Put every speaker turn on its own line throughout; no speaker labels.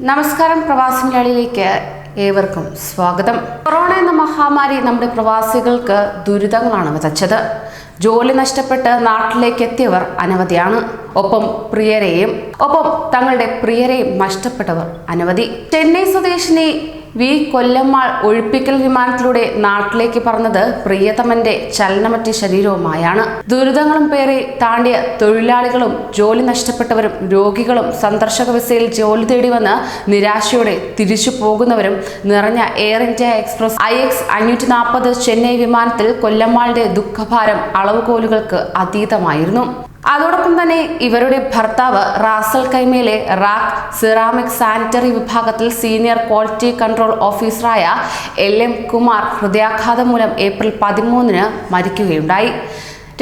നമസ്കാരം, പ്രവാസി മലയാളിയിലേക്ക് ഏവർക്കും സ്വാഗതം. കൊറോണ എന്ന മഹാമാരി നമ്മുടെ പ്രവാസികൾക്ക് ദുരിതങ്ങളാണ് വിതച്ചത്. ജോലി നഷ്ടപ്പെട്ട് നാട്ടിലേക്ക് എത്തിയവർ അനവധിയാണ്. ഒപ്പം തങ്ങളുടെ പ്രിയരെയും നഷ്ടപ്പെട്ടവർ അനവധി. ചെന്നൈ സ്വദേശിനി വി കൊല്ലമ്മാൾ ഒഴിപ്പിക്കൽ വിമാനത്തിലൂടെ നാട്ടിലേക്ക് പറന്നത് പ്രിയതമന്റെ ചലനമറ്റ ശരീരവുമായാണ്. ദുരിതങ്ങളും പേറി താണ്ടിയ തൊഴിലാളികളും ജോലി നഷ്ടപ്പെട്ടവരും രോഗികളും സന്ദർശക വിസയിൽ ജോലി തേടി വന്ന് നിരാശയോടെ തിരിച്ചു പോകുന്നവരും നിറഞ്ഞ air India express IX 540 Chennai വിമാനത്തിൽ കൊല്ലമ്മാളുടെ ദുഃഖഭാരം അളവുകോലുകൾക്ക് അതീതമായിരുന്നു. അതോടൊപ്പം തന്നെ ഇവരുടെ ഭർത്താവ് റാസൽ കൈമയിലെ റാക്ക് സിറാമിക് സാനിറ്ററി വിഭാഗത്തിൽ സീനിയർ ക്വാളിറ്റി കൺട്രോൾ ഓഫീസറായ LM കുമാർ ഹൃദയാഘാതം മൂലം ഏപ്രിൽ 13 മരിക്കുകയുണ്ടായി.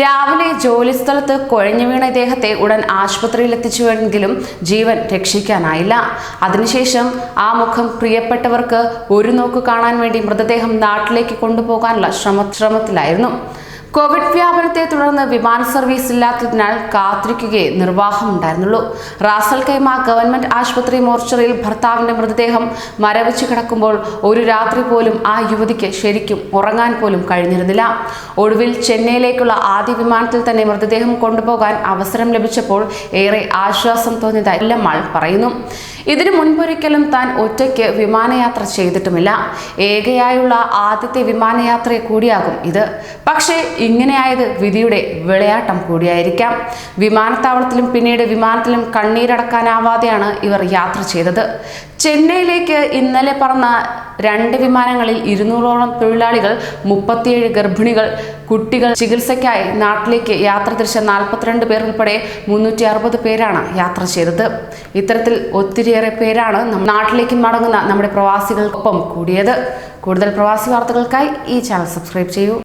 രാവിലെ ജോലിസ്ഥലത്ത് കുഴഞ്ഞു വീണ ഇദ്ദേഹത്തെ ഉടൻ ആശുപത്രിയിൽ എത്തിച്ചുവെങ്കിലും ജീവൻ രക്ഷിക്കാനായില്ല. അതിനുശേഷം ആ മുഖം പ്രിയപ്പെട്ടവർക്ക് ഒരു നോക്ക് കാണാൻ വേണ്ടി മൃതദേഹം നാട്ടിലേക്ക് കൊണ്ടുപോകാനുള്ള ശ്രമത്തിലായിരുന്നു. കോവിഡ് വ്യാപനത്തെ തുടർന്ന് വിമാന സർവീസ് ഇല്ലാത്തതിനാൽ കാത്തിരിക്കുകയെ നിർവാഹമുണ്ടായിരുന്നുള്ളൂ. റാസൽ കൈമ ഗവൺമെന്റ് ആശുപത്രി മോർച്ചറിയിൽ ഭർത്താവിന്റെ മൃതദേഹം മരവിച്ചു കിടക്കുമ്പോൾ ഒരു രാത്രി പോലും ആ യുവതിക്ക് ശരിക്കും ഉറങ്ങാൻ പോലും കഴിഞ്ഞിരുന്നില്ല. ഒടുവിൽ ചെന്നൈയിലേക്കുള്ള ആദ്യ വിമാനത്തിൽ തന്നെ മൃതദേഹം കൊണ്ടുപോകാൻ അവസരം ലഭിച്ചപ്പോൾ ഏറെ ആശ്വാസം തോന്നിയതായി കൊല്ലമ്മാൾ പറയുന്നു. ഇതിനു മുൻപൊരിക്കലും താൻ ഒറ്റയ്ക്ക് വിമാനയാത്ര ചെയ്തിട്ടുമില്ല. ഏകയായുള്ള ആദ്യത്തെ വിമാനയാത്ര കൂടിയാകും ഇത്. പക്ഷേ ഇങ്ങനെയായത് വിധിയുടെ വിളയാട്ടം കൂടിയായിരിക്കാം. വിമാനത്താവളത്തിലും പിന്നീട് വിമാനത്തിലും കണ്ണീരടക്കാനാവാതെയാണ് ഇവർ യാത്ര ചെയ്തത്. ചെന്നൈയിലേക്ക് ഇന്നലെ പറന്ന 2 വിമാനങ്ങളിൽ 200ഓളം തൊഴിലാളികൾ, 37 ഗർഭിണികൾ, കുട്ടികൾ ചികിത്സയ്ക്കായി നാട്ടിലേക്ക് യാത്ര തിരിച്ച 42 പേർ ഉൾപ്പെടെ 360 പേരാണ് യാത്ര ചെയ്തത്. ഇത്തരത്തിൽ ഒത്തിരിയേറെ പേരാണ് നാട്ടിലേക്ക് മടങ്ങുന്ന നമ്മുടെ പ്രവാസികൾക്കൊപ്പം കൂടിയത്. കൂടുതൽ പ്രവാസി വാർത്തകൾക്കായി ഈ ചാനൽ സബ്സ്ക്രൈബ് ചെയ്യൂ.